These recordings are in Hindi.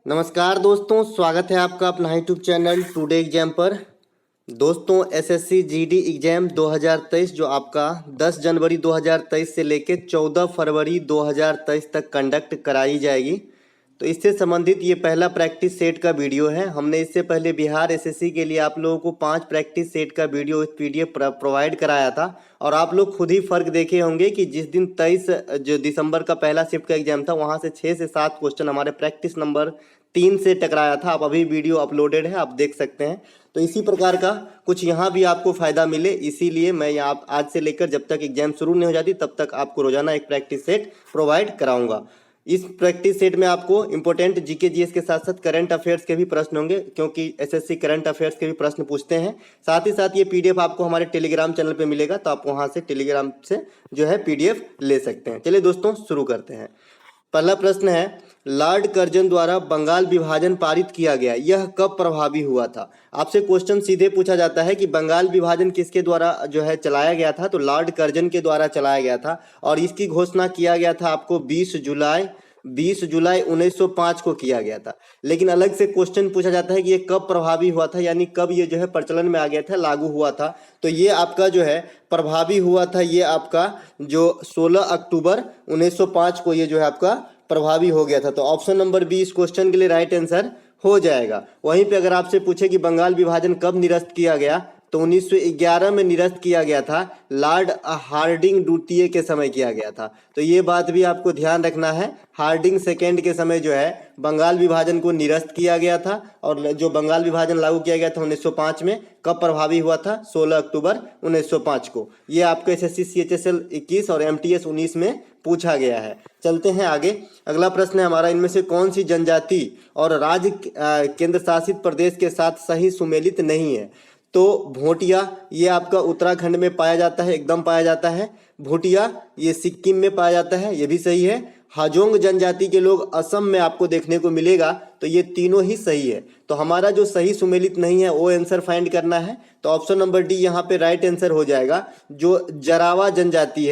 नमस्कार दोस्तों, स्वागत है आपका अपना यूट्यूब चैनल टुडे एग्जाम पर। दोस्तों, एसएससी जीडी एग्जाम 2023 जो आपका 10 जनवरी 2023 से लेके 14 फरवरी 2023 तक कंडक्ट कराई जाएगी। तो इससे संबंधित ये पहला प्रैक्टिस सेट का वीडियो है। हमने इससे पहले बिहार एसएससी के लिए आप लोगों को 5 प्रैक्टिस सेट का वीडियो पीडीएफ प्रोवाइड कराया था और आप लोग खुद ही फर्क देखे होंगे कि जिस दिन 23 जो दिसंबर का पहला शिफ्ट का एग्जाम था वहाँ से 6 से 7 क्वेश्चन हमारे प्रैक्टिस नंबर 3 से टकराया था। आप अभी वीडियो अपलोडेड है, आप देख सकते हैं। तो इसी प्रकार का कुछ यहाँ भी आपको फ़ायदा मिले, इसीलिए मैं यहाँ आज से लेकर जब तक एग्जाम शुरू नहीं हो जाती तब तक आपको रोजाना एक प्रैक्टिस सेट प्रोवाइड कराऊंगा। इस प्रैक्टिस सेट में आपको इंपॉर्टेंट जीके जीएस के साथ साथ करंट अफेयर्स के भी प्रश्न होंगे, क्योंकि एसएससी करंट अफेयर्स के भी प्रश्न पूछते हैं। साथ ही साथ ये पीडीएफ आपको हमारे टेलीग्राम चैनल पे मिलेगा, तो आप वहाँ से टेलीग्राम से जो है पीडीएफ ले सकते हैं। चलिए दोस्तों, शुरू करते हैं। पहला प्रश्न है, लॉर्ड कर्जन द्वारा बंगाल विभाजन पारित किया गया, यह कब प्रभावी हुआ था? आपसे क्वेश्चन सीधे पूछा जाता है कि बंगाल विभाजन किसके द्वारा जो है चलाया गया था, तो लॉर्ड कर्जन के द्वारा चलाया गया था और इसकी घोषणा किया गया था आपको 20 जुलाई 1905 को किया गया था। लेकिन अलग से क्वेश्चन पूछा जाता है कि ये कब प्रभावी हुआ था, यानी कब ये जो है प्रचलन में आ गया था, लागू हुआ था। तो ये आपका जो है प्रभावी हुआ था, ये आपका जो 16 अक्टूबर 1905 को ये जो है आपका प्रभावी हो गया था। तो ऑप्शन नंबर बी इस क्वेश्चन के लिए राइट आंसर हो जाएगा। वहीं पे अगर आपसे पूछे कि बंगाल विभाजन कब निरस्त किया गया, तो 1911 में निरस्त किया गया था। लॉर्ड हार्डिंग द्वितीय के समय किया गया था। तो ये बात भी आपको ध्यान रखना है, हार्डिंग सेकेंड के समय जो है बंगाल विभाजन को निरस्त किया गया था और जो बंगाल विभाजन लागू किया गया था 1905 में, कब प्रभावी हुआ था? 16 अक्टूबर 1905 को। ये आपको एसएससी सीएचएसएल 21 और एमटीएस 19 में पूछा गया है। चलते हैं आगे। अगला प्रश्न है हमारा, इनमें से कौन सी जनजाति और राज्य केंद्र शासित प्रदेश के साथ सही सुमेलित नहीं है? तो भोटिया ये आपका उत्तराखंड में पाया जाता है, एकदम पाया जाता है। भूटिया ये सिक्किम में पाया जाता है, ये भी सही है। हाजोंग जनजाति के लोग असम में आपको देखने को मिलेगा, तो ये तीनों ही सही है। तो हमारा जो सही सुमेलित नहीं है वो आंसर फाइंड करना है। तो ऑप्शन नंबर डी यहाँ पे राइट आंसर हो जाएगा। जो जारवा जनजाति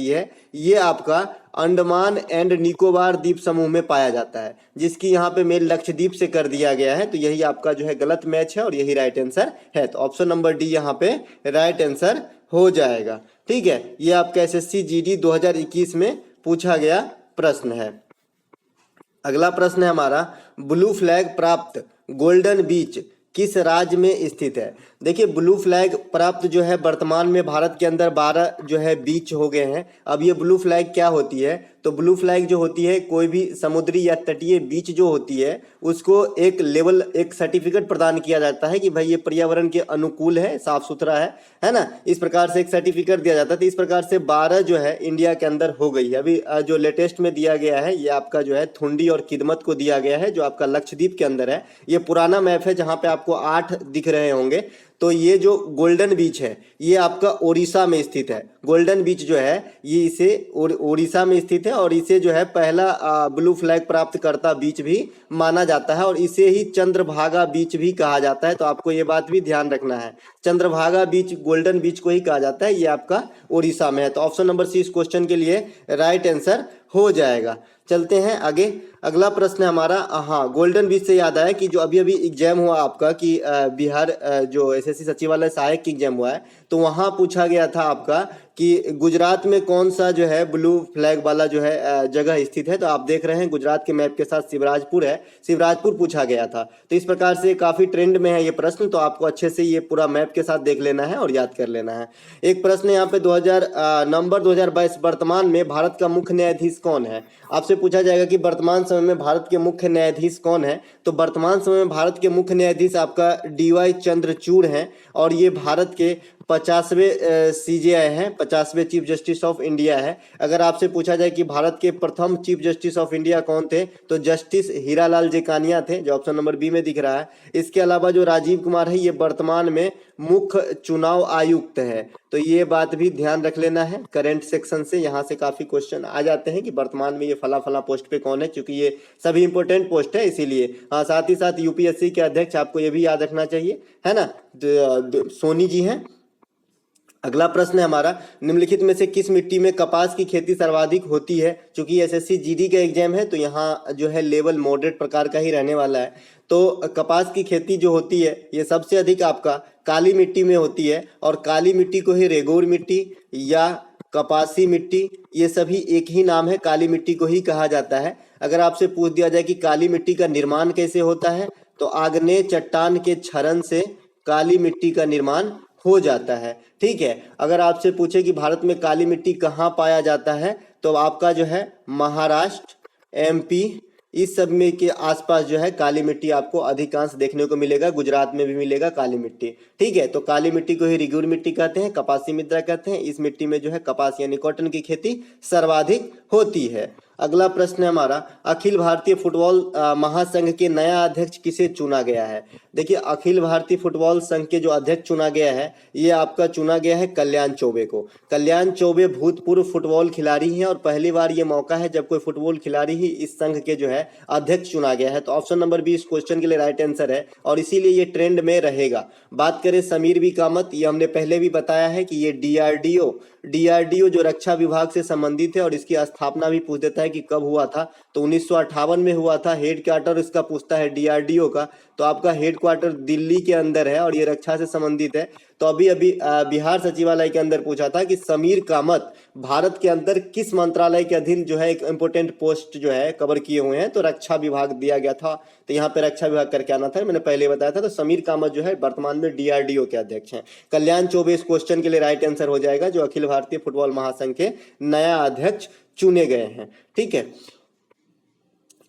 है, ये आपका अंडमान एंड निकोबार द्वीप समूह में पाया जाता है, जिसकी यहाँ पे मेल लक्षद्वीप से कर दिया गया है। तो यही आपका जो है गलत मैच है और यही राइट आंसर है। तो ऑप्शन नंबर डी यहाँ पे राइट आंसर हो जाएगा। ठीक है, ये आपका एसएससी जीडी 2021 में पूछा गया प्रश्न है। अगला प्रश्न है हमारा, ब्लू फ्लैग प्राप्त गोल्डन बीच किस राज्य में स्थित है? देखिए, ब्लू फ्लैग प्राप्त जो है वर्तमान में भारत के अंदर 12 जो है बीच हो गए हैं। अब ये ब्लू फ्लैग क्या होती है? तो ब्लू फ्लैग जो होती है, कोई भी समुद्री या तटीय बीच जो होती है उसको एक लेवल, एक सर्टिफिकेट प्रदान किया जाता है कि भाई ये पर्यावरण के अनुकूल है, साफ सुथरा है ना। इस प्रकार से एक सर्टिफिकेट दिया जाता है। तो इस प्रकार से 12 जो है इंडिया के अंदर हो गई है। अभी जो लेटेस्ट में दिया गया है ये आपका जो है थुंडी और किदमत को दिया गया है, जो आपका लक्षद्वीप के अंदर है। ये पुराना मैप है जहाँ पे आपको 8 दिख रहे होंगे। तो ये जो गोल्डन बीच है ये आपका ओडिशा में स्थित है। गोल्डन बीच जो है ये इसे ओडिशा में स्थित है और इसे जो है पहला ब्लू फ्लैग प्राप्त करता बीच भी माना जाता है और इसे ही चंद्रभागा बीच भी कहा जाता है। तो आपको ये बात भी ध्यान रखना है, चंद्रभागा बीच गोल्डन बीच को ही कहा जाता है। ये आपका ओडिशा में है। तो ऑप्शन नंबर सी इस क्वेश्चन के लिए राइट आंसर हो जाएगा। चलते हैं आगे। अगला प्रश्न है हमारा, हाँ, गोल्डन बीच से याद आया कि जो अभी अभी एग्जाम हुआ आपका कि बिहार जो एसएससी सचिवालय सहायक की एग्जाम हुआ है, तो वहाँ पूछा गया था आपका कि गुजरात में कौन सा जो है ब्लू फ्लैग वाला जो है जगह स्थित है। तो आप देख रहे हैं गुजरात के मैप के साथ शिवराजपुर है, शिवराजपुर पूछा गया था। तो इस प्रकार से काफ़ी ट्रेंड में है ये प्रश्न, तो आपको अच्छे से ये पूरा मैप के साथ देख लेना है और याद कर लेना है। एक प्रश्न यहाँ पे नवंबर 2022 वर्तमान में भारत का मुख्य न्यायाधीश कौन है? आपसे पूछा जाएगा कि वर्तमान समय में भारत के मुख्य न्यायाधीश कौन है। तो वर्तमान समय में भारत के मुख्य न्यायाधीश आपका डीवाई चंद्रचूड़ हैं और ये भारत के 50वें सीजेआई हैं, 50वें चीफ जस्टिस ऑफ इंडिया है। अगर आपसे पूछा जाए कि भारत के प्रथम चीफ जस्टिस ऑफ इंडिया कौन थे, तो जस्टिस हीरालाल जेकानिया थे, जो ऑप्शन नंबर बी में दिख रहा है। इसके अलावा जो राजीव कुमार है ये वर्तमान में मुख्य चुनाव आयुक्त है। तो ये बात भी ध्यान रख लेना है। करंट सेक्शन से यहाँ से काफ़ी क्वेश्चन आ जाते हैं कि वर्तमान में ये फला फला पोस्ट पे कौन है, क्योंकि ये सभी इंपॉर्टेंट पोस्ट है इसीलिए। हाँ, साथ ही साथ यूपीएससी के अध्यक्ष आपको ये भी याद रखना चाहिए, है ना, सोनी जी हैं। अगला प्रश्न है हमारा, निम्नलिखित में से किस मिट्टी में कपास की खेती सर्वाधिक होती है? क्योंकि एसएससी जीडी का एग्जाम है तो यहाँ जो है लेवल मॉडरेट प्रकार का ही रहने वाला है। तो कपास की खेती जो होती है ये सबसे अधिक आपका काली मिट्टी में होती है, और काली मिट्टी को ही रेगोर मिट्टी या कपासी मिट्टी, ये सभी एक ही नाम है, काली मिट्टी को ही कहा जाता है। अगर आपसे पूछ दिया जाए कि काली मिट्टी का निर्माण कैसे होता है, तो आग्नेय चट्टान के क्षरण से काली मिट्टी का निर्माण हो जाता है। ठीक है, अगर आपसे पूछे कि भारत में काली मिट्टी कहाँ पाया जाता है, तो आपका जो है महाराष्ट्र, एमपी, इस सब में के आसपास जो है काली मिट्टी आपको अधिकांश देखने को मिलेगा। गुजरात में भी मिलेगा काली मिट्टी। ठीक है, तो काली मिट्टी को ही रिगुर मिट्टी कहते हैं, कपासी मृदा कहते हैं। इस मिट्टी में जो है कपास यानी कॉटन की खेती सर्वाधिक होती है। अगला प्रश्न है हमारा, अखिल भारतीय फुटबॉल महासंघ के नया अध्यक्ष किसे चुना गया है? देखिए, अखिल भारतीय फुटबॉल संघ के जो अध्यक्ष चुना गया है, ये आपका चुना गया है कल्याण चौबे को। कल्याण चौबे भूतपूर्व फुटबॉल खिलाड़ी हैं और पहली बार ये मौका है जब कोई फुटबॉल खिलाड़ी ही इस संघ के जो है अध्यक्ष चुना गया है। तो ऑप्शन नंबर बी इस क्वेश्चन के लिए राइट आंसर है और इसीलिए ये ट्रेंड में रहेगा। बात करें समीर बी कामत, ये हमने पहले भी बताया है कि ये डीआरडीओ जो रक्षा विभाग से संबंधित है और इसकी स्थापना भी पूछ देता है कि कब हुआ था, तो 1958 में हुआ था। हेड क्वार्टर इसका पूछता है डीआरडीओ का, तो आपका हेड क्वार्टर दिल्ली के अंदर है और ये रक्षा से संबंधित है। तो अभी बिहार सचिवालय के अंदर पूछा था कि समीर कामत भारत के अंदर किस मंत्रालय के अधीन जो है एक इंपोर्टेंट पोस्ट जो है कवर किए हुए हैं, तो रक्षा विभाग दिया गया था। तो यहाँ पे रक्षा विभाग करके आना था, मैंने पहले बताया था। तो समीर कामत जो है वर्तमान में डीआरडीओ के अध्यक्ष हैं। कल्याण चौबे इस क्वेश्चन के लिए राइट आंसर हो जाएगा, जो अखिल भारतीय फुटबॉल महासंघ के नया अध्यक्ष चुने गए हैं। ठीक है,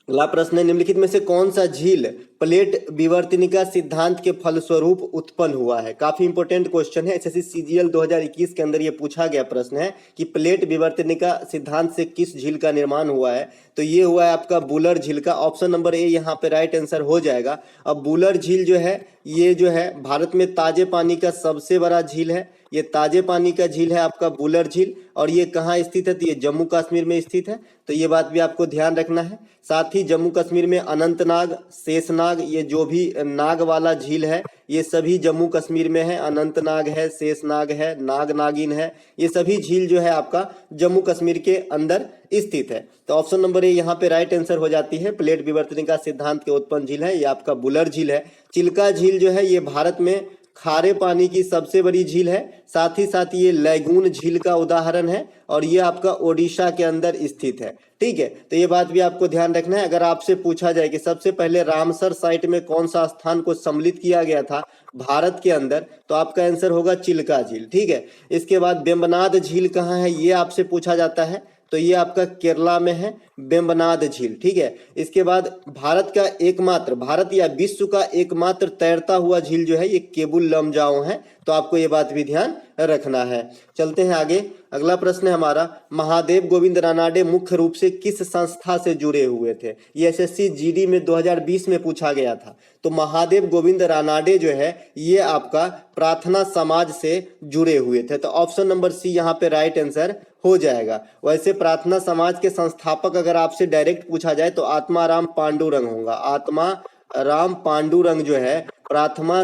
अगला प्रश्न है, निम्नलिखित में से कौन सा झील प्लेट विवर्तनिका सिद्धांत के फलस्वरूप उत्पन्न हुआ है? काफी इंपॉर्टेंट क्वेश्चन है, एसएससी सीजीएल 2021 के अंदर ये पूछा गया प्रश्न है कि प्लेट विवर्तनिका सिद्धांत से किस झील का निर्माण हुआ है। तो ये हुआ है आपका बुलर झील का। ऑप्शन नंबर ए यहाँ पे राइट आंसर हो जाएगा। अब बुलर झील जो है, ये जो है भारत में ताजे पानी का सबसे बड़ा झील है। ये ताजे पानी का झील है आपका बुलर झील, और ये कहाँ स्थित है? तो ये जम्मू कश्मीर में स्थित है। तो ये बात भी आपको ध्यान रखना है। साथ ही जम्मू कश्मीर में अनंतनाग, शेषनाग, ये जो भी नाग वाला झील है, ये सभी जम्मू कश्मीर में है। अनंतनाग है, शेषनाग है, नाग नागिन है, ये सभी झील जो है आपका जम्मू कश्मीर के अंदर स्थित है। तो ऑप्शन नंबर ए यहाँ पे राइट आंसर हो जाती है। प्लेट विवर्तनिका सिद्धांत के उत्पन्न झील है ये आपका बुलर झील है। चिल्का झील जो है ये भारत में खारे पानी की सबसे बड़ी झील है। साथ ही साथ ये लैगून झील का उदाहरण है और ये आपका ओडिशा के अंदर स्थित है। ठीक है, तो ये बात भी आपको ध्यान रखना है। अगर आपसे पूछा जाए कि सबसे पहले रामसर साइट में कौन सा स्थान को सम्मिलित किया गया था भारत के अंदर, तो आपका आंसर होगा चिल्का झील। ठीक है, इसके बाद वेम्बनाड झील कहाँ है ये आपसे पूछा जाता है, तो ये आपका केरला में है वेम्बनाड झील। ठीक है, इसके बाद भारत या विश्व का एकमात्र तैरता हुआ झील जो है ये केबुल लमजाओ है। तो आपको ये बात भी ध्यान रखना है। चलते हैं आगे। अगला प्रश्न है हमारा, महादेव गोविंद रानाडे मुख्य रूप से किस संस्था से जुड़े हुए थे? ये एसएससी जीडी में 2020 में पूछा गया था। तो महादेव गोविंद रानाडे जो है ये आपका प्रार्थना समाज से जुड़े हुए थे। तो ऑप्शन नंबर सी यहाँ पे राइट आंसर हो जाएगा। वैसे प्रार्थना समाज के संस्थापक अगर आपसे डायरेक्ट पूछा जाए तो आत्माराम पांडुरंग होगा। आत्माराम पांडुरंग जो है प्रार्थना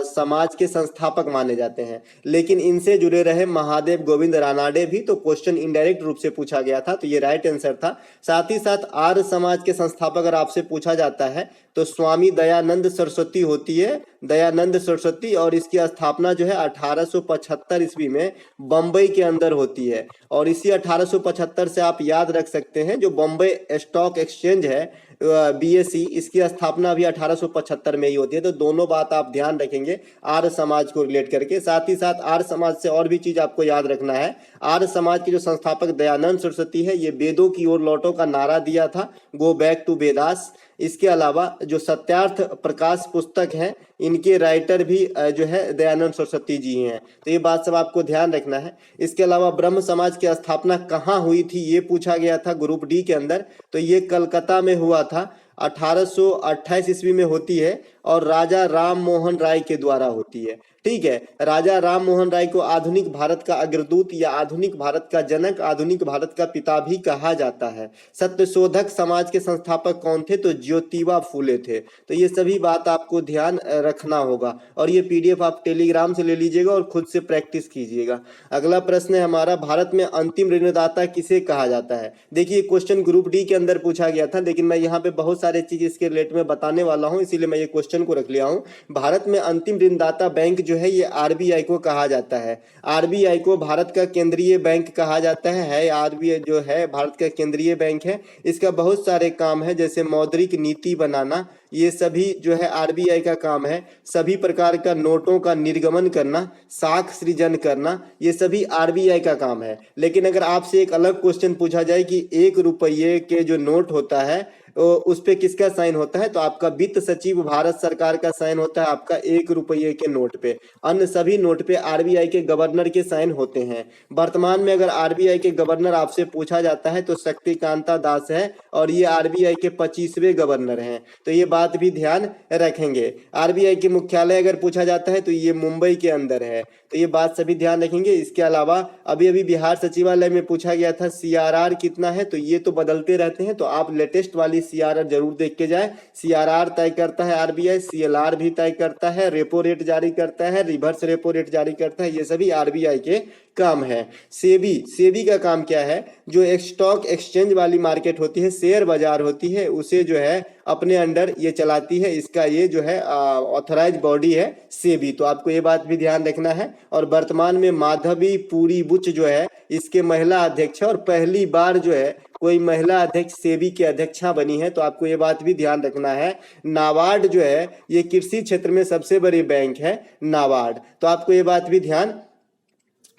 समाज के संस्थापक माने जाते हैं, लेकिन इनसे जुड़े रहे महादेव गोविंद रानाडे भी। तो क्वेश्चन इनडायरेक्ट रूप से पूछा गया था, तो ये राइट आंसर था। साथ ही साथ आर्य समाज के संस्थापक अगर आपसे पूछा जाता है तो स्वामी दयानंद सरस्वती होती है, दयानंद सरस्वती, और इसकी स्थापना जो है 1875 ईस्वी में बम्बई के अंदर होती है। और इसी 1875 से आप याद रख सकते हैं जो बम्बई स्टॉक एक्सचेंज है बीएसई, इसकी स्थापना भी 1875 में ही होती है। तो दोनों बात आप ध्यान रखेंगे आर्य समाज को रिलेट करके। साथ ही साथ आर्य समाज से और भी चीज आपको याद रखना है। आर्य समाज के जो संस्थापक दयानंद सरस्वती है ये वेदों की ओर लौटो का नारा दिया था, गो बैक टू वेदास। इसके अलावा जो सत्यार्थ प्रकाश पुस्तक है इनके राइटर भी जो है दयानंद सरस्वती जी हैं। तो ये बात सब आपको ध्यान रखना है। इसके अलावा ब्रह्म समाज की स्थापना कहाँ हुई थी ये पूछा गया था ग्रुप डी के अंदर, तो ये कलकत्ता में हुआ था, 1828 ईस्वी में होती है और राजा राम मोहन राय के द्वारा होती है। ठीक है। राजा राम मोहन राय को आधुनिक भारत का अग्रदूत या आधुनिक भारत का जनक, आधुनिक भारत का पिता भी कहा जाता है। सत्यशोधक समाज के संस्थापक कौन थे? तो ज्योतिबा फूले थे। तो ये सभी बात आपको ध्यान रखना होगा और ये पीडीएफ आप टेलीग्राम से ले लीजिएगा और खुद से प्रैक्टिस कीजिएगा। अगला प्रश्न है हमारा, भारत में अंतिम ऋणदाता किसे कहा जाता है? देखिए क्वेश्चन ग्रुप डी के अंदर पूछा गया था, लेकिन मैं यहाँ पे बहुत सारे चीज इसके रिलेटेड में बताने वाला हूँ, इसीलिए मैं ये क्वेश्चन को रख लिया हूँ। भारत में अंतिम ऋणदाता बैंक जो है ये आरबीआई को कहा जाता है। आरबीआई को भारत का केंद्रीय बैंक कहा जाता है। आरबीआई जो है भारत का केंद्रीय बैंक है। इसका बहुत सारे काम है, जैसे मौद्रिक नीति बनाना, ये सभी जो है आरबीआई का काम है। सभी प्रकार का नोटों का निर्गमन करना, साख सृजन करना, ये सभी आरबीआई का काम है। लेकिन अगर आपसे एक अलग क्वेश्चन पूछा जाए कि 1 रुपये के जो नोट होता है उस पे किसका साइन होता है, तो आपका वित्त सचिव भारत सरकार का साइन होता है आपका 1 रुपये के नोट पे। अन्य सभी नोट पे आरबीआई के गवर्नर के साइन होते हैं। वर्तमान में अगर आरबीआई के गवर्नर आपसे पूछा जाता है तो शक्तिकांता दास है और ये आरबीआई के 25वें गवर्नर हैं। तो ये बात भी ध्यान रखेंगे। आरबीआई के मुख्यालय अगर पूछा जाता है तो ये मुंबई के अंदर है। तो ये बात सभी ध्यान रखेंगे। इसके अलावा अभी बिहार सचिवालय में पूछा गया था सीआरआर कितना है, तो ये तो बदलते रहते हैं, तो आप लेटेस्ट वाली सीआरआर जरूर देख के जाए। सीआरआर तय करता है आरबीआई, सीएलआर भी तय करता है, रेपो रेट जारी करता है, रिवर्स रेपो रेट जारी करता है, ये सभी आरबीआई के काम है। सेबी का काम क्या है? जो एक स्टॉक एक्सचेंज वाली मार्केट होती है, शेयर बाजार होती है, उसे जो है अपने अंडर ये चलाती है। इसका ये जो है ऑथराइज बॉडी है सेबी। तो आपको ये बात भी ध्यान रखना है। और वर्तमान में माधवी पूरी बुच जो है इसके महिला अध्यक्ष है और पहली बार जो है कोई महिला अध्यक्ष सेबी की अध्यक्षा बनी है। तो आपको ये बात भी ध्यान रखना है। नाबार्ड जो है ये कृषि क्षेत्र में सबसे बड़ी बैंक है नाबार्ड। तो आपको ये बात भी ध्यान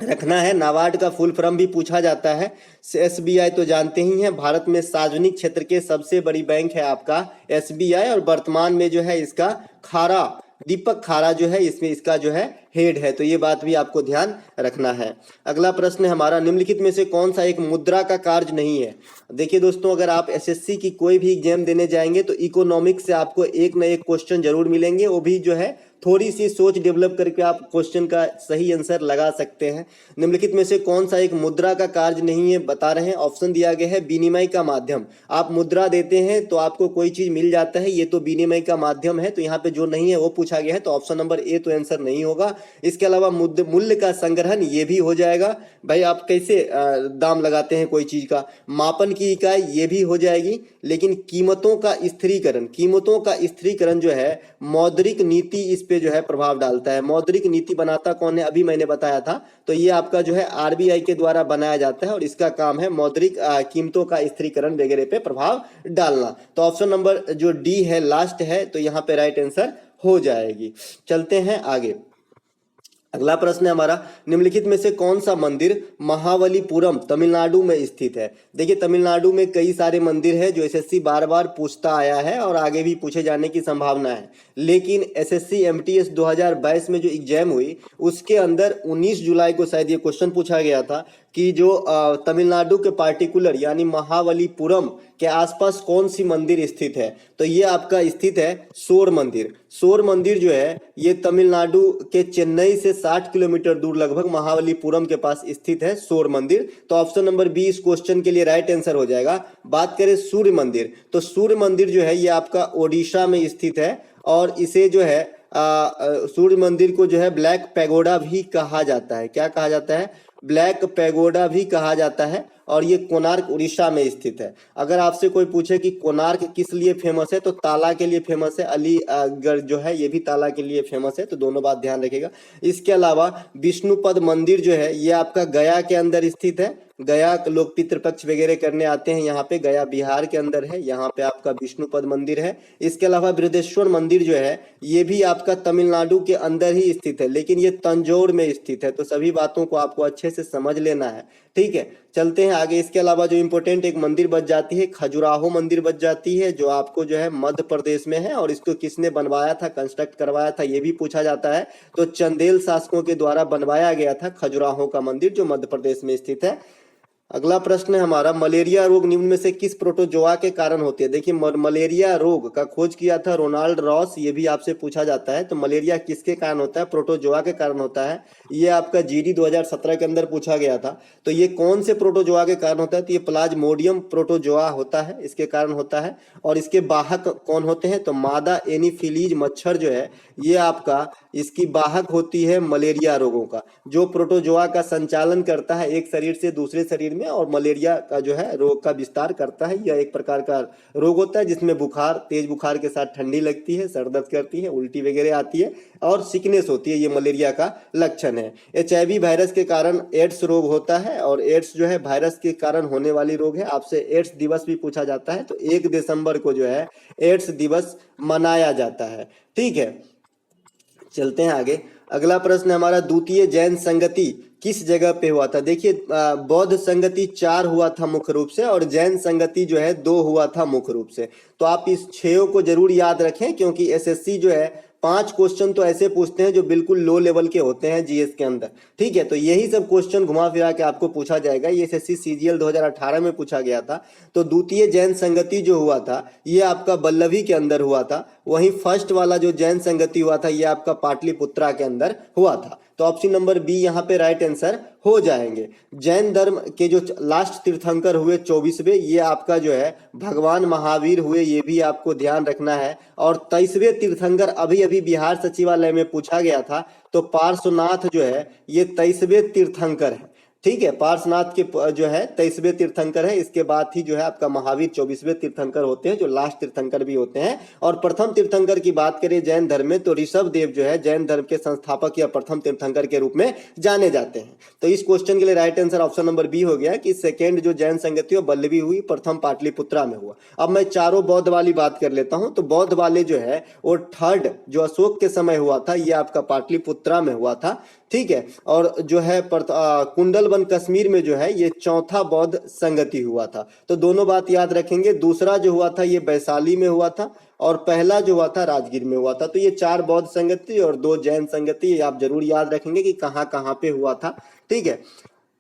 रखना है। नाबार्ड का फुल फॉर्म भी पूछा जाता है। एसबीआई तो जानते ही हैं, भारत में सार्वजनिक क्षेत्र के सबसे बड़ी बैंक है आपका एसबीआई और वर्तमान में जो है इसका दीपक खारा जो है इसमें इसका जो है हेड है। तो ये बात भी आपको ध्यान रखना है। अगला प्रश्न है हमारा, निम्नलिखित में से कौन सा एक मुद्रा का कार्य नहीं है? देखिए दोस्तों, अगर आप एसएससी की कोई भी एग्जाम देने जाएंगे तो इकोनॉमिक्स से आपको एक न एक क्वेश्चन जरूर मिलेंगे। वो भी जो है थोड़ी सी सोच डेवलप करके आप क्वेश्चन का सही आंसर लगा सकते हैं। निम्नलिखित में से कौन सा एक मुद्रा का कार्य नहीं है बता रहे हैं। ऑप्शन दिया गया है विनिमय का माध्यम। आप मुद्रा देते हैं तो आपको कोई चीज मिल जाता है, ये तो विनिमय का माध्यम है। तो यहाँ पे जो नहीं है वो पूछा गया है, तो ऑप्शन नंबर ए तो आंसर नहीं होगा। इसके अलावा मूल्य का संग्रहण ये भी हो जाएगा। भाई आप कैसे दाम लगाते हैं कोई चीज का, मापन की इकाई ये भी हो जाएगी। लेकिन कीमतों का स्थिरीकरण जो है मौद्रिक नीति इस पे जो है प्रभाव डालता है। मौद्रिक नीति बनाता कौन है? अभी मैंने बताया था। तो ये आपका जो है आरबीआई के द्वारा बनाया जाता है और इसका काम है मौद्रिक कीमतों का स्थिरीकरण वगैरह पे प्रभाव डालना। तो ऑप्शन नंबर जो डी है लास्ट है, तो यहाँ पे राइट आंसर हो जाएगी। चलते हैं आगे। अगला प्रश्न है हमारा, निम्नलिखित में से कौन सा मंदिर महाबलीपुरम तमिलनाडु में स्थित है? देखिए तमिलनाडु में कई सारे मंदिर है जो एसएससी बार बार पूछता आया है और आगे भी पूछे जाने की संभावना है। लेकिन एसएससी एमटीएस 2022 में जो एग्जाम हुई उसके अंदर 19 जुलाई को शायद ये क्वेश्चन पूछा गया था कि जो तमिलनाडु के पार्टिकुलर यानी महाबलीपुरम के आसपास कौन सी मंदिर स्थित है? तो ये आपका स्थित है शोर मंदिर। शोर मंदिर जो है ये तमिलनाडु के चेन्नई से 60 किलोमीटर दूर लगभग महाबलीपुरम के पास स्थित है शोर मंदिर। तो ऑप्शन नंबर बी इस क्वेश्चन के लिए राइट आंसर हो जाएगा। बात करें सूर्य मंदिर, तो सूर्य मंदिर जो है ये आपका ओडिशा में स्थित है और इसे जो है सूर्य मंदिर को जो है ब्लैक पैगोडा भी कहा जाता है। क्या कहा जाता है? ब्लैक पैगोडा भी कहा जाता है और ये कोणार्क उड़ीसा में स्थित है। अगर आपसे कोई पूछे कि कोणार्क किस लिए फेमस है, तो ताला के लिए फेमस है। अलीगढ़ जो है ये भी ताला के लिए फेमस है। तो दोनों बात ध्यान रखिएगा। इसके अलावा विष्णुपद मंदिर जो है ये आपका गया के अंदर स्थित है। गया लोग पितृपक्ष वगैरह करने आते हैं यहाँ पे। गया बिहार के अंदर है, यहाँ पे आपका विष्णुपद मंदिर है। इसके अलावा बृहदेश्वर मंदिर जो है ये भी आपका तमिलनाडु के अंदर ही स्थित है, लेकिन ये तंजौर में स्थित है। तो सभी बातों को आपको अच्छे से समझ लेना है, ठीक है। चलते हैं आगे। इसके अलावा जो इंपॉर्टेंट एक मंदिर बच जाती है, खजुराहो मंदिर बच जाती है, जो आपको जो है मध्य प्रदेश में है और इसको किसने बनवाया था, कंस्ट्रक्ट करवाया था, ये भी पूछा जाता है। तो चंदेल शासकों के द्वारा बनवाया गया था खजुराहो का मंदिर जो मध्य प्रदेश में स्थित है। अगला प्रश्न है हमारा, मलेरिया रोग निम्न में से किस प्रोटोजोआ के कारण होती है। देखिए मलेरिया रोग का खोज किया था रोनाल्ड रॉस, ये भी आपसे पूछा जाता है। तो मलेरिया किसके कारण होता है, प्रोटोजोआ के कारण होता है। ये आपका जीडी 2017 के अंदर पूछा गया था। तो ये कौन से प्रोटोजोआ के कारण होता है, तो ये प्लाज्मोडियम प्रोटोजोआ होता है, इसके कारण होता है। और इसके वाहक कौन होते हैं, तो मादा एनीफिलीज मच्छर जो है ये आपका इसकी वाहक होती है मलेरिया रोगों का, जो प्रोटोजोआ का संचालन करता है एक शरीर से दूसरे शरीर में और मलेरिया का जो है रोग का विस्तार करता है। यह एक प्रकार का रोग होता है जिसमें बुखार, तेज बुखार के साथ ठंडी लगती है, सर दर्द करती है, उल्टी वगैरह आती है और सिकनेस होती है। ये मलेरिया का लक्षण है। एचआईवी वायरस के कारण एड्स रोग होता है और एड्स जो है वायरस के कारण होने वाली रोग है। आपसे एड्स दिवस भी पूछा जाता है, तो 1 दिसंबर को जो है एड्स दिवस मनाया जाता है। ठीक है, चलते हैं आगे। अगला प्रश्न हमारा, द्वितीय जैन संगति किस जगह पे हुआ था। देखिए बौद्ध संगति 4 हुआ था मुख्य रूप से और जैन संगति जो है 2 हुआ था मुख्य रूप से। तो आप इस 6 को जरूर याद रखें, क्योंकि एसएससी जो है 5 क्वेश्चन तो ऐसे पूछते हैं जो बिल्कुल लो लेवल के होते हैं जीएस के अंदर। ठीक है, तो यही सब क्वेश्चन घुमा फिरा के आपको पूछा जाएगा। ये एसएससी सीजीएल 2018 में पूछा गया था। तो द्वितीय जैन संगति जो हुआ था ये आपका बल्लभी के अंदर हुआ था। वहीं फर्स्ट वाला जो जैन संगति हुआ था ये आपका पाटलिपुत्रा के अंदर हुआ था। तो ऑप्शन नंबर बी यहाँ पे राइट आंसर हो जाएंगे। जैन धर्म के जो लास्ट तीर्थंकर हुए 24वें, ये आपका जो है भगवान महावीर हुए, ये भी आपको ध्यान रखना है। और 23वें तीर्थंकर अभी अभी बिहार सचिवालय में पूछा गया था, तो पार्श्वनाथ जो है ये 23वें तीर्थंकर है। ठीक है, पार्श्वनाथ के जो है 23वें तीर्थंकर है। इसके बाद ही जो है आपका महावीर 24वें तीर्थंकर होते हैं, जो लास्ट तीर्थंकर भी होते हैं। और प्रथम तीर्थंकर की बात करें जैन धर्म में, तो ऋषभ देव जो है जैन धर्म के संस्थापक या प्रथम तीर्थंकर के रूप में जाने जाते हैं। तो इस क्वेश्चन के लिए right answer option number B हो गया कि सेकेंड जो जैन संगति वो बल्लभी हुई, प्रथम पाटलिपुत्रा में हुआ। अब मैं चारों बौद्ध वाली बात कर लेता हूं। तो बौद्ध वाले जो है वो थर्ड जो अशोक के समय हुआ था, ये आपका पाटलिपुत्रा में हुआ था। ठीक है, और जो है कुंडलवन कश्मीर में जो है ये चौथा बौद्ध संगति हुआ था। तो दोनों बात याद रखेंगे। दूसरा जो हुआ था ये वैशाली में हुआ था और पहला जो हुआ था राजगीर में हुआ था। तो ये 4 बौद्ध संगति और 2 जैन संगति आप जरूर याद रखेंगे कि कहाँ कहाँ पे हुआ था। ठीक है,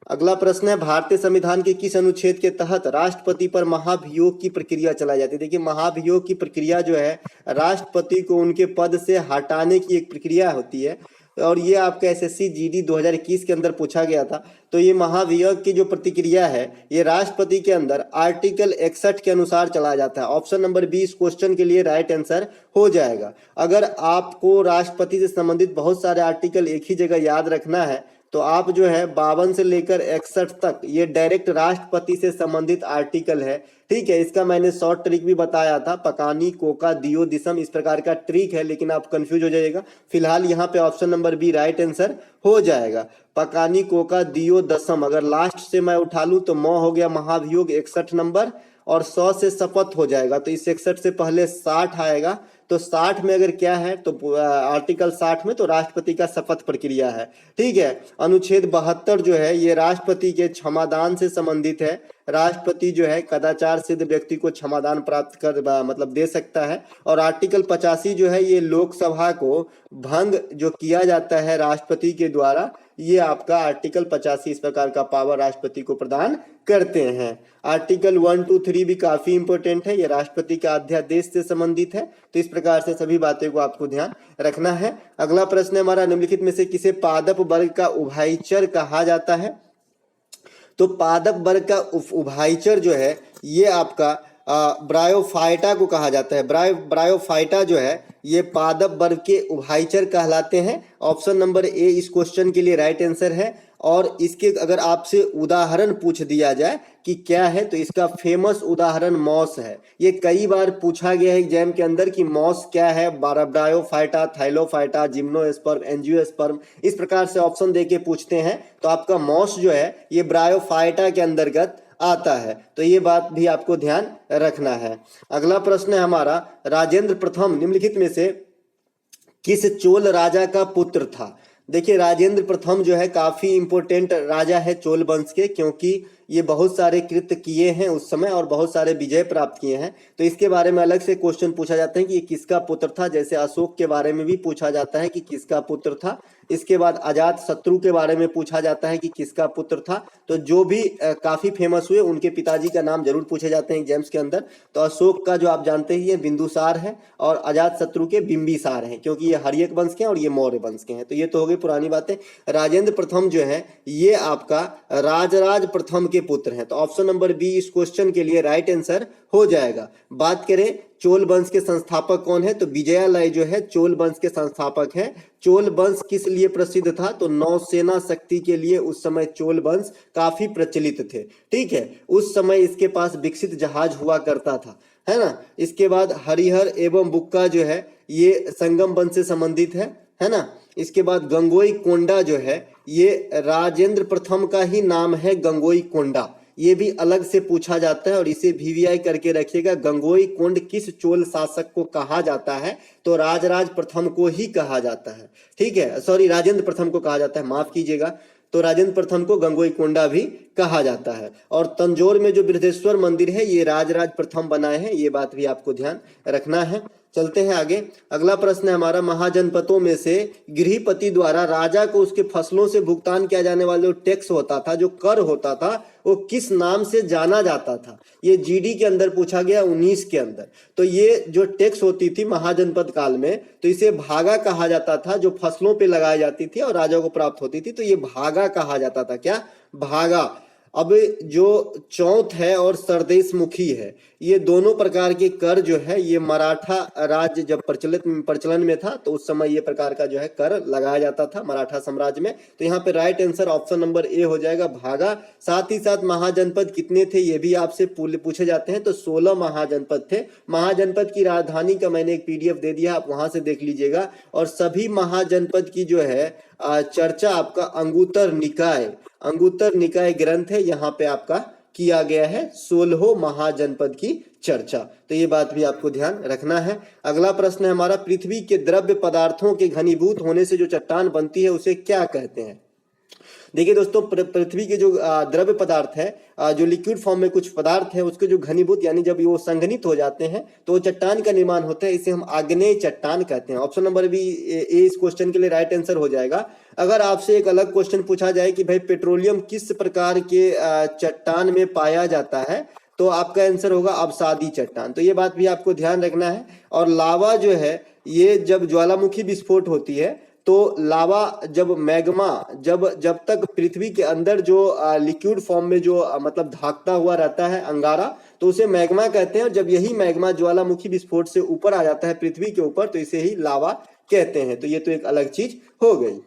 अगला प्रश्न है, भारतीय संविधान के किस अनुच्छेद के तहत राष्ट्रपति पर महाभियोग की प्रक्रिया चलाई जाती है। देखिए महाभियोग की प्रक्रिया जो है राष्ट्रपति को उनके पद से हटाने की एक प्रक्रिया होती है और ये आपका एसएससी जीडी 2021 के अंदर पूछा गया था। तो ये महाभियोग की जो प्रतिक्रिया है ये राष्ट्रपति के अंदर आर्टिकल 61 के अनुसार चला जाता है। ऑप्शन नंबर बी इस क्वेश्चन के लिए राइट आंसर हो जाएगा। अगर आपको राष्ट्रपति से संबंधित बहुत सारे आर्टिकल एक ही जगह याद रखना है तो आप जो है 52 से लेकर 61 तक ये डायरेक्ट राष्ट्रपति से संबंधित आर्टिकल है। ठीक है, इसका मैंने शॉर्ट ट्रिक भी बताया था, पकानी कोका दियो दिसम, इस प्रकार का ट्रिक है, लेकिन आप कंफ्यूज हो जाइएगा। फिलहाल यहाँ पे option number B right answer हो जाएगा। पकानी कोका दियो दसम, अगर लास्ट से मैं उठा लूं तो मौ हो गया महाभियोग 61 नंबर और 100 से शपथ हो जाएगा। तो इस 61 से पहले 60 आएगा। तो 60 में अगर क्या है तो आर्टिकल 60 में तो राष्ट्रपति का शपथ प्रक्रिया है। ठीक है, अनुच्छेद 72 जो है ये राष्ट्रपति के क्षमादान से संबंधित है। राष्ट्रपति जो है कदाचार सिद्ध व्यक्ति को क्षमादान प्राप्त कर मतलब दे सकता है। और आर्टिकल 85 जो है ये लोकसभा को भंग जो किया जाता है राष्ट्रपति के द्वारा, ये आपका आर्टिकल 85 इस प्रकार का पावर राष्ट्रपति को प्रदान करते हैं। आर्टिकल 1, 2, 3 भी काफी इंपॉर्टेंट है, ये राष्ट्रपति का अध्यादेश से संबंधित है। तो इस प्रकार से सभी बातें को आपको ध्यान रखना है। अगला प्रश्न है हमारा, निम्नलिखित में से किसे पादप वर्ग का उभयचर कहा जाता है। तो पादप वर्ग का उभयचर जो है ये आपका ब्रायोफाइटा को कहा जाता है। ब्रायोफाइटा जो है ये पादप वर्ग के उभयचर कहलाते हैं। ऑप्शन नंबर ए इस क्वेश्चन के लिए राइट आंसर है। और इसके अगर आपसे उदाहरण पूछ दिया जाए कि क्या है तो इसका फेमस उदाहरण मॉस है। ये कई बार पूछा गया है एग्जाम के अंदर कि मॉस क्या है, ब्रायोफाइटा, थाइलोफाइटा, जिम्नोस्पर्म, एंजियोस्पर्म, इस प्रकार से ऑप्शन देके पूछते हैं। तो आपका मॉस जो है ये ब्रायोफाइटा के अंतर्गत आता है। तो ये बात भी आपको ध्यान रखना है। अगला प्रश्न है हमारा, राजेंद्र प्रथम निम्नलिखित में से किस चोल राजा का पुत्र था। देखिए राजेंद्र प्रथम जो है काफी इंपोर्टेंट राजा है चोल वंश के, क्योंकि ये बहुत सारे कृत्य किए हैं उस समय और बहुत सारे विजय प्राप्त किए हैं। तो इसके बारे में अलग से क्वेश्चन पूछा जाता है कि ये किसका पुत्र था। जैसे अशोक के बारे में भी पूछा जाता है कि किसका पुत्र था। इसके बाद अजात शत्रु के बारे में पूछा जाता है कि किसका पुत्र था। तो जो भी काफी फेमस हुए उनके पिताजी का नाम जरूर पूछे जाते हैं एग्जाम्स के अंदर। तो अशोक का जो आप जानते ही है बिंदुसार है और अजात शत्रु के बिंबिसार हैं, क्योंकि ये हर्यक वंश के हैं और ये मौर्य वंश के हैं। तो ये तो हो गई पुरानी बातें। राजेंद्र प्रथम जो है ये आपका राजराज प्रथम के पुत्र हैं। तो ऑप्शन नंबर बी इस क्वेश्चन के लिए राइट आंसर हो जाएगा। बात करें चोल वंश के संस्थापक कौन है, तो विजयालय जो है चोल वंश के संस्थापक हैं। चोल वंश किस लिए प्रसिद्ध था, तो नौसेना शक्ति के लिए उस समय चोल वंश काफी प्रचलित थे। ठीक है, उस समय इसके पास विकसित जहाज हुआ करता था, है ना। इसके बाद हरिहर एवं बुक्का जो है ये संगम वंश से संबंधित है ना। इसके बाद गंगोई कोंडा जो है ये राजेंद्र प्रथम का ही नाम है, गंगोई कोंडा। ये भी अलग से पूछा जाता है और इसे वीवीआई करके रखिएगा। गंगोई कोंड किस चोल शासक को कहा जाता है, तो राजराज प्रथम को ही कहा जाता है। ठीक है, सॉरी राजेंद्र प्रथम को कहा जाता है, माफ कीजिएगा। तो राजेंद्र प्रथम को गंगोई कोंडा भी कहा जाता है। और तंजौर में जो बृहदेश्वर मंदिर है ये राजराज प्रथम बनाए हैं, ये बात भी आपको ध्यान रखना है। चलते हैं आगे। अगला प्रश्न है हमारा, महाजनपदों में से गृहपति द्वारा राजा को उसके फसलों से भुगतान किया जाने वाला जो टैक्स होता था, जो कर होता था, वो किस नाम से जाना जाता था। ये जीडी के अंदर पूछा गया 19 के अंदर। तो ये जो टैक्स होती थी महाजनपद काल में, तो इसे भागा कहा जाता था, जो फसलों पे लगाई जाती थी और राजा को प्राप्त होती थी, तो ये भागा कहा जाता था। क्या, भागा। अब जो चौथ है और सरदेश मुखी है, ये दोनों प्रकार के कर जो है ये मराठा राज्य जब प्रचलन में था तो उस समय ये प्रकार का जो है कर लगाया जाता था मराठा साम्राज्य में। तो यहाँ पे right answer option number A हो जाएगा, भागा। साथ ही साथ महाजनपद कितने थे ये भी आपसे पूछे जाते हैं, तो 16 महाजनपद थे। महाजनपद की राजधानी का मैंने एक पीडीएफ दे दिया, आप वहां से देख लीजिएगा। और सभी महाजनपद की जो है चर्चा आपका अंगुत्तर निकाय ग्रंथ है, यहाँ पे आपका किया गया है 16 महाजनपद की चर्चा। तो ये बात भी आपको ध्यान रखना है। अगला प्रश्न है हमारा, पृथ्वी के द्रव्य पदार्थों के घनीभूत होने से जो चट्टान बनती है उसे क्या कहते हैं। देखिए दोस्तों, पृथ्वी के जो द्रव्य पदार्थ है, जो लिक्विड फॉर्म में कुछ पदार्थ है, उसके जो घनीभूत यानी जब वो संघनित हो जाते हैं तो चट्टान का निर्माण होता है, इसे हम आग्नेय चट्टान कहते हैं। ऑप्शन नंबर बी ए इस क्वेश्चन के लिए राइट आंसर हो जाएगा। अगर आपसे एक अलग क्वेश्चन पूछा जाए कि भाई पेट्रोलियम किस प्रकार के चट्टान में पाया जाता है, तो आपका आंसर होगा अवसादी चट्टान। तो ये बात भी आपको ध्यान रखना है। और लावा जो है ये जब ज्वालामुखी विस्फोट होती है तो लावा जब मैग्मा जब तक पृथ्वी के अंदर जो लिक्विड फॉर्म में जो मतलब धाकता हुआ रहता है अंगारा, तो उसे मैग्मा कहते हैं। और जब यही मैग्मा ज्वालामुखी विस्फोट से ऊपर आ जाता है पृथ्वी के ऊपर, तो इसे ही लावा कहते हैं। तो ये तो एक अलग चीज हो गई।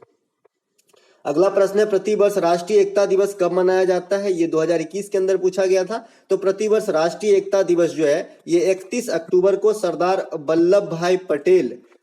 अगला प्रश्न है, प्रतिवर्ष राष्ट्रीय एकता दिवस कब मनाया जाता है। ये 2021 के अंदर पूछा गया था। तो प्रतिवर्ष राष्ट्रीय एकता दिवस जो है ये 31 अक्टूबर को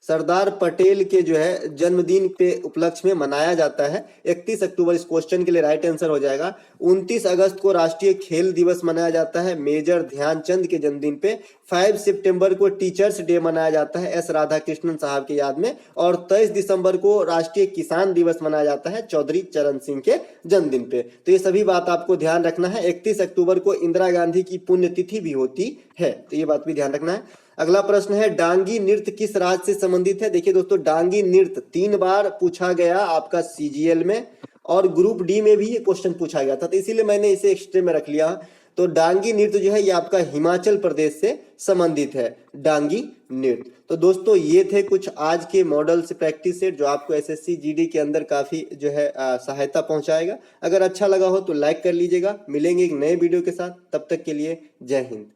सरदार पटेल के जो है जन्मदिन पे उपलक्ष्य में मनाया जाता है। 31 अक्टूबर इस क्वेश्चन के लिए राइट आंसर हो जाएगा। 29 अगस्त को राष्ट्रीय खेल दिवस मनाया जाता है मेजर ध्यानचंद के जन्मदिन पे। 5 सितंबर को टीचर्स डे मनाया जाता है एस राधाकृष्णन साहब के याद में। और 23 दिसंबर को राष्ट्रीय किसान दिवस मनाया जाता है चौधरी चरण सिंह के जन्मदिन पे। तो ये सभी बात आपको ध्यान रखना है। 31 अक्टूबर को इंदिरा गांधी की पुण्यतिथि भी होती है, तो ये बात भी ध्यान रखना है। अगला प्रश्न है, डांगी नृत्य किस राज्य से संबंधित है। देखिए दोस्तों, डांगी नृत्य 3 बार पूछा गया आपका सीजीएल में और ग्रुप डी में भी ये क्वेश्चन पूछा गया था, तो इसीलिए मैंने इसे एक्स्ट्रा में रख लिया। तो डांगी नृत्य जो है ये आपका हिमाचल प्रदेश से संबंधित है, डांगी नृत्य। तो दोस्तों ये थे कुछ आज के मॉडल से प्रैक्टिस सेट जो आपको एसएससी जीडी के अंदर काफी जो है सहायता पहुंचाएगा। अगर अच्छा लगा हो तो लाइक कर लीजिएगा। मिलेंगे एक नए वीडियो के साथ, तब तक के लिए जय हिंद।